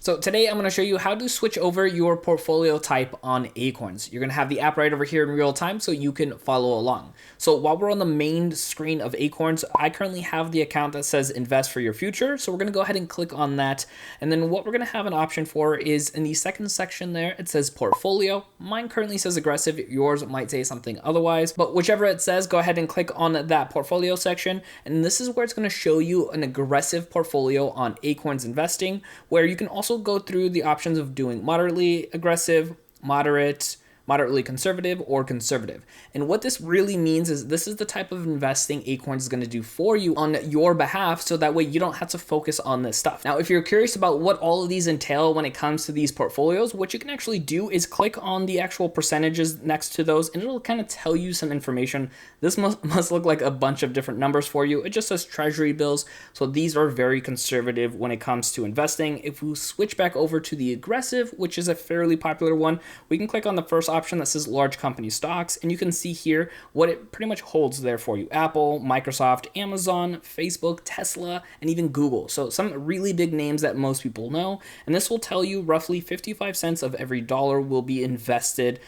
So today I'm going to show you how to switch over your portfolio type on Acorns. You're going to have the app right over here in real time so you can follow along. So while we're on the main screen of Acorns, I currently have the account that says invest for your future. So we're going to go ahead and click on that. And then what we're going to have an option for is in the second section there, it says portfolio. Mine currently says aggressive. Yours might say something otherwise, but whichever it says, go ahead and click on that portfolio section. And this is where it's going to show you an aggressive portfolio on Acorns investing, where you can also go through the options of doing moderately aggressive, moderately conservative, or conservative. And what this really means is this is the type of investing Acorns is going to do for you on your behalf, so that way you don't have to focus on this stuff. Now, if you're curious about what all of these entail when it comes to these portfolios, what you can actually do is click on the actual percentages next to those, and it'll kind of tell you some information. This must look like a bunch of different numbers for you. It just says treasury bills. So these are very conservative when it comes to investing. If we switch back over to the aggressive, which is a fairly popular one, we can click on the first option that says large company stocks, and you can see here what it pretty much holds there for you: Apple, Microsoft, Amazon, Facebook, Tesla, and even Google. So some really big names that most people know, and this will tell you roughly 55 cents of every dollar will be invested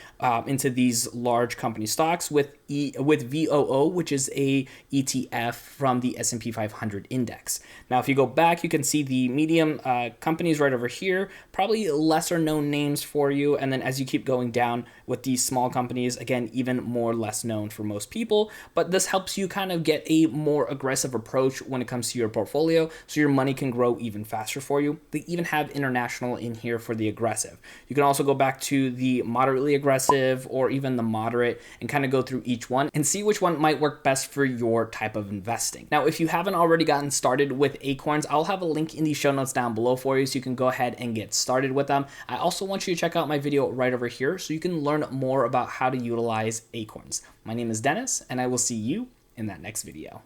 into these large company stocks with VOO, which is a ETF from the S&P 500 index. Now, if you go back, you can see the medium companies right over here, probably lesser known names for you. And then as you keep going down with these small companies, again, even more less known for most people, but this helps you kind of get a more aggressive approach when it comes to your portfolio, so your money can grow even faster for you. They even have international in here for the aggressive. You can also go back to the moderately aggressive or even the moderate and kind of go through each one and see which one might work best for your type of investing. Now, if you haven't already gotten started with Acorns, I'll have a link in the show notes down below for you so you can go ahead and get started with them. I also want you to check out my video right over here so you can learn more about how to utilize Acorns. My name is Dennis, and I will see you in that next video.